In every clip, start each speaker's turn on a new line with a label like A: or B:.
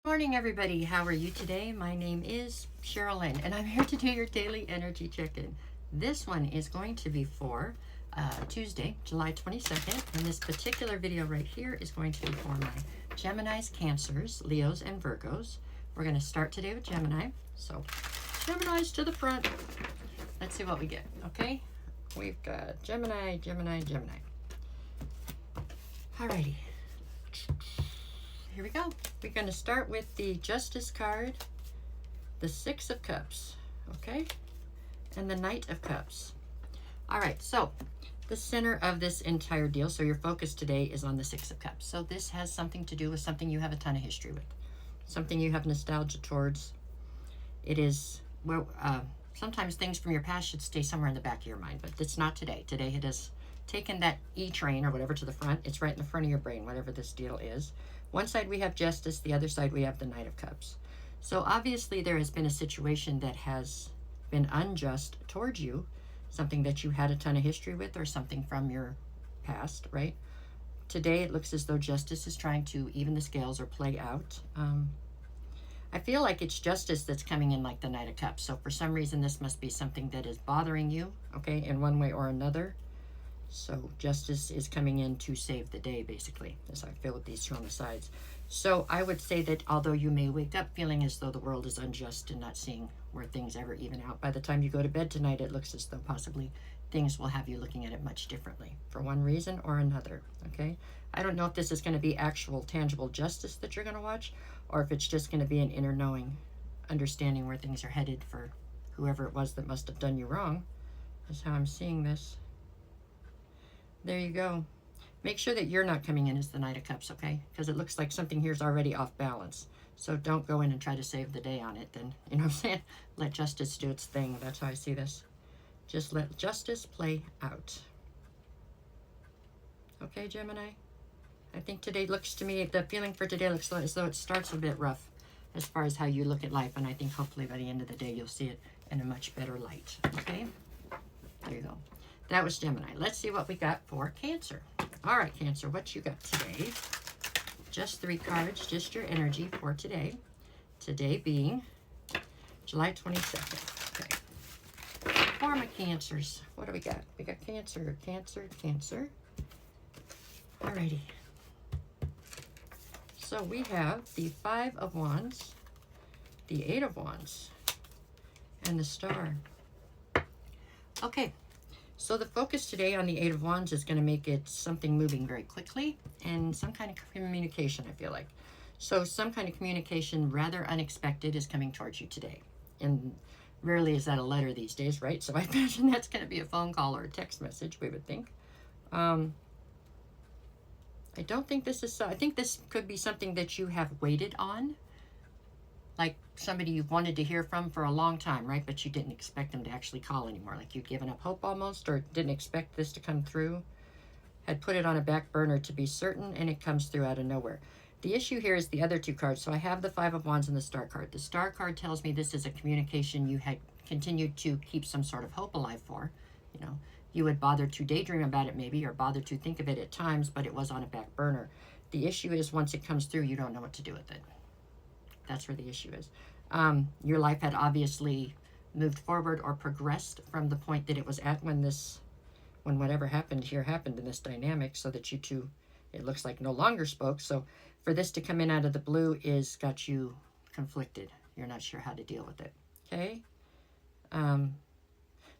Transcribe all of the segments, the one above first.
A: Morning, everybody. How are you today? My name is Sherilyn, and I'm here to do your daily energy check-in. This one is going to be for Tuesday, July 22nd, and this particular video right here is going to be for my Geminis, Cancers, Leos, and Virgos. We're going to start today with Gemini. So, Geminis to the front. Let's see what we get, okay? We've got Gemini, Gemini, Gemini. Alrighty. Here we go. We're going to start with the Justice card, the Six of Cups, okay, and the Knight of Cups. All right, so the center of this entire deal, so your focus today is on the Six of Cups. So this has something to do with something you have a ton of history with, something you have nostalgia towards. It is, well, sometimes things from your past should stay somewhere in the back of your mind, but it's not today. Today it has taken that E-train or whatever to the front. It's right in the front of your brain, whatever this deal is. One side we have Justice, the other side we have the Knight of Cups. So obviously there has been a situation that has been unjust towards you, something that you had a ton of history with or something from your past, right? Today it looks as though Justice is trying to even the scales or play out. I feel like it's Justice that's coming in like the Knight of Cups. So for some reason this must be something that is bothering you, okay, in one way or another. So Justice is coming in to save the day, basically, as I feel with these two on the sides. So I would say that although you may wake up feeling as though the world is unjust and not seeing where things ever even out, by the time you go to bed tonight, it looks as though possibly things will have you looking at it much differently for one reason or another, okay? I don't know if this is going to be actual tangible justice that you're going to watch, or if it's just going to be an inner knowing, understanding where things are headed for whoever it was that must have done you wrong, is how I'm seeing this. There you go. Make sure that you're not coming in as the Knight of Cups, okay? Because it looks like something here is already off balance. So don't go in and try to save the day on it then. You know what I'm saying? Let Justice do its thing. That's how I see this. Just let Justice play out. Okay, Gemini? I think today looks to me, the feeling for today looks as though it starts a bit rough as far as how you look at life. And I think hopefully by the end of the day, you'll see it in a much better light. Okay? There you go. That was Gemini. Let's see what we got for Cancer. All right, Cancer, what you got today? Just 3 cards, just your energy for today. Today being July 22nd. Okay. For my Cancers, what do we got? We got Cancer, Cancer, Cancer. All righty. So we have the 5 of Wands, the 8 of Wands, and the Star. Okay. So the focus today on the 8 of Wands is going to make it something moving very quickly and some kind of communication, I feel like. So some kind of communication, rather unexpected, is coming towards you today. And rarely is that a letter these days, right? So I imagine that's going to be a phone call or a text message, we would think. I don't think this is, I think this could be something that you have waited on. Like somebody you've wanted to hear from for a long time, right? But you didn't expect them to actually call anymore. Like you'd given up hope almost, or didn't expect this to come through. Had put it on a back burner to be certain, and it comes through out of nowhere. The issue here is the other 2 cards. So I have the 5 of Wands and the Star card. The Star card tells me this is a communication you had continued to keep some sort of hope alive for. You know, you would bother to daydream about it maybe, or bother to think of it at times, but it was on a back burner. The issue is once it comes through, you don't know what to do with it. That's where the issue is. Your life had obviously moved forward or progressed from the point that it was at when whatever happened here happened in this dynamic, so that you two, it looks like, no longer spoke. So for this to come in out of the blue is got you conflicted. You're not sure how to deal with it. Okay?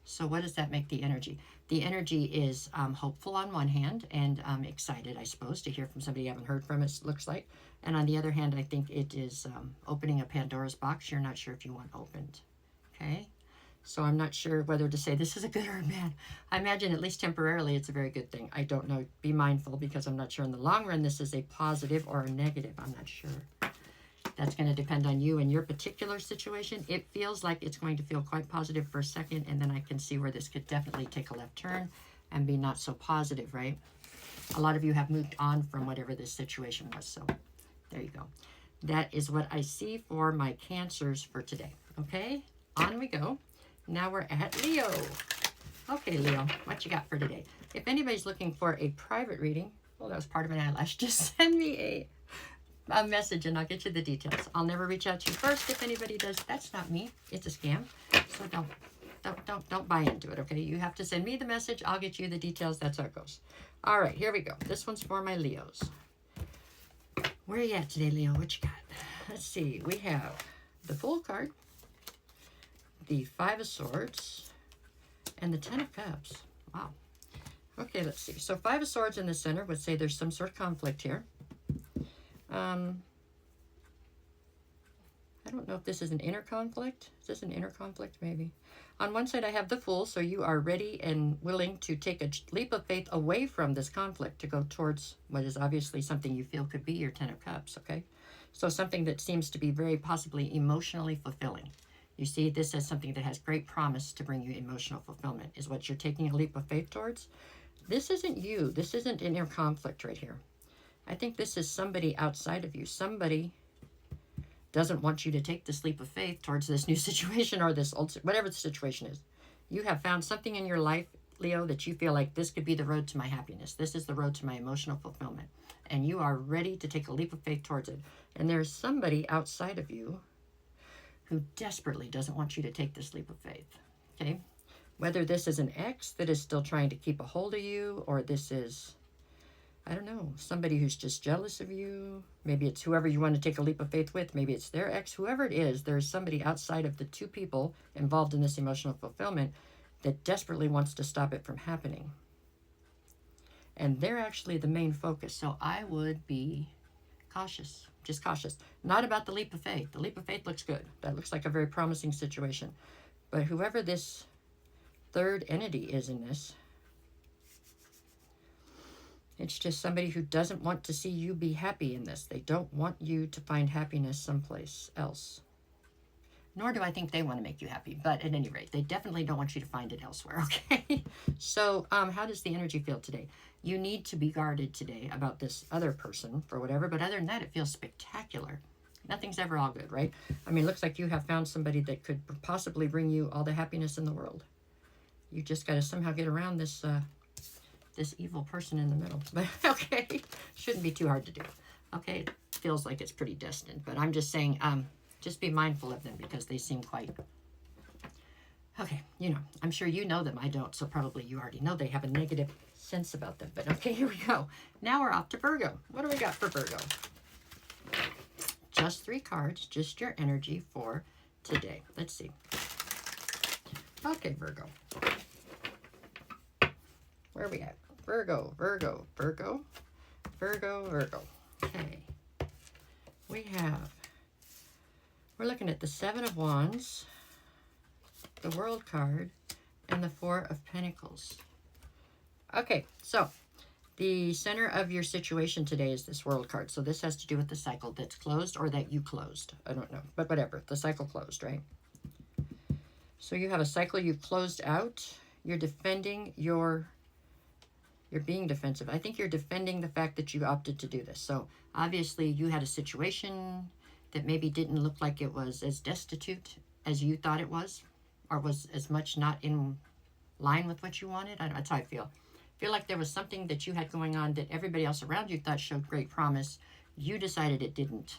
A: So what does that make the energy? The energy is hopeful on one hand and excited, I suppose, to hear from somebody you haven't heard from, it looks like. And on the other hand, I think it is opening a Pandora's box you're not sure if you want opened. Okay? So I'm not sure whether to say this is a good or a bad. I imagine at least temporarily it's a very good thing. I don't know. Be mindful, because I'm not sure in the long run this is a positive or a negative. I'm not sure. That's going to depend on you and your particular situation. It feels like it's going to feel quite positive for a second, and then I can see where this could definitely take a left turn and be not so positive, right? A lot of you have moved on from whatever this situation was, so there you go. That is what I see for my Cancers for today, okay? On we go. Now we're at Leo. Okay, Leo, what you got for today? If anybody's looking for a private reading, well, that was part of an eyelash, just send me a a message and I'll get you the details. I'll never reach out to you first if anybody does. That's not me. It's a scam. So don't buy into it, okay? You have to send me the message. I'll get you the details. That's how it goes. All right, here we go. This one's for my Leos. Where are you at today, Leo? What you got? Let's see. We have the Fool card, the Five of Swords, and the Ten of Cups. Wow. Okay, let's see. So Five of Swords in the center would say there's some sort of conflict here. I don't know if this is an inner conflict. Is this an inner conflict? Maybe. On one side, I have the Fool, so you are ready and willing to take a leap of faith away from this conflict to go towards what is obviously something you feel could be your Ten of Cups, okay? So something that seems to be very possibly emotionally fulfilling. You see this as something that has great promise to bring you emotional fulfillment is what you're taking a leap of faith towards. This isn't you. This isn't inner conflict right here. I think this is somebody outside of you. Somebody doesn't want you to take this leap of faith towards this new situation or this old, whatever the situation is. You have found something in your life, Leo, that you feel like this could be the road to my happiness. This is the road to my emotional fulfillment. And you are ready to take a leap of faith towards it. And there's somebody outside of you who desperately doesn't want you to take this leap of faith, okay? Whether this is an ex that is still trying to keep a hold of you, or this is, I don't know, somebody who's just jealous of you. Maybe it's whoever you want to take a leap of faith with. Maybe it's their ex. Whoever it is, there's somebody outside of the two people involved in this emotional fulfillment that desperately wants to stop it from happening. And they're actually the main focus. So I would be cautious, just cautious. Not about the leap of faith. The leap of faith looks good. That looks like a very promising situation. But whoever this third entity is in this, it's just somebody who doesn't want to see you be happy in this. They don't want you to find happiness someplace else. Nor do I think they want to make you happy. But at any rate, they definitely don't want you to find it elsewhere, okay? So how does the energy feel today? You need to be guarded today about this other person for whatever. But other than that, it feels spectacular. Nothing's ever all good, right? I mean, it looks like you have found somebody that could possibly bring you all the happiness in the world. You just got to somehow get around this this evil person in the middle. But okay, shouldn't be too hard to do. Okay, it feels like it's pretty destined. But I'm just saying, just be mindful of them because they seem quite... Okay, you know, I'm sure you know them. I don't, so probably you already know they have a negative sense about them. But okay, here we go. Now we're off to Virgo. What do we got for Virgo? Just 3 cards, just your energy for today. Let's see. Okay, Virgo. Where are we at? Virgo, Virgo, Virgo, Virgo, Virgo. Okay. We're looking at the 7 of Wands, the World card, and the 4 of Pentacles. Okay, so the center of your situation today is this World card. So this has to do with the cycle that's closed or that you closed. I don't know, but whatever. The cycle closed, right? So you have a cycle you've closed out. You're defending you're being defensive. I think you're defending the fact that you opted to do this. So obviously you had a situation that maybe didn't look like it was as destitute as you thought it was, or was as much not in line with what you wanted. That's how I feel. I feel like there was something that you had going on that everybody else around you thought showed great promise. You decided it didn't.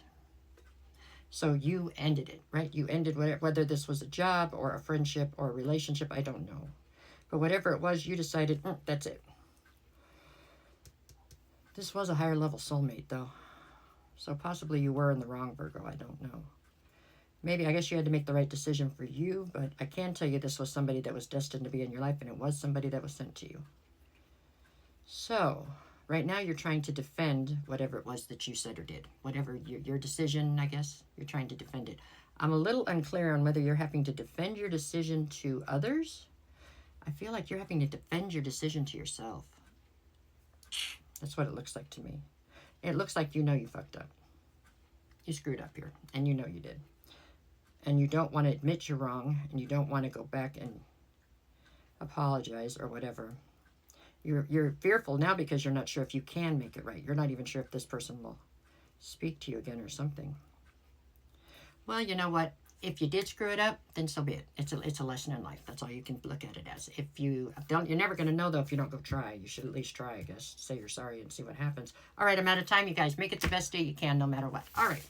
A: So you ended it, right? You ended whether this was a job or a friendship or a relationship, I don't know. But whatever it was, you decided, that's it. This was a higher level soulmate, though. So possibly you were in the wrong, Virgo. I don't know. Maybe, I guess you had to make the right decision for you, but I can tell you this was somebody that was destined to be in your life, and it was somebody that was sent to you. So, right now you're trying to defend whatever it was that you said or did. Whatever your decision, I guess, you're trying to defend it. I'm a little unclear on whether you're having to defend your decision to others. I feel like you're having to defend your decision to yourself. That's what it looks like to me. It looks like you know you fucked up. You screwed up here, and you know you did. And you don't want to admit you're wrong, and you don't want to go back and apologize or whatever. You're fearful now because you're not sure if you can make it right. You're not even sure if this person will speak to you again or something. Well, you know what? if you did screw it up, then so be it. It's a lesson in life. That's all you can look at it as. If you don't, you're never going to know, though, if you don't go try. You should at least try, I guess. Say you're sorry and see what happens. All right, I'm out of time, you guys. Make it the best day you can, no matter what. All right.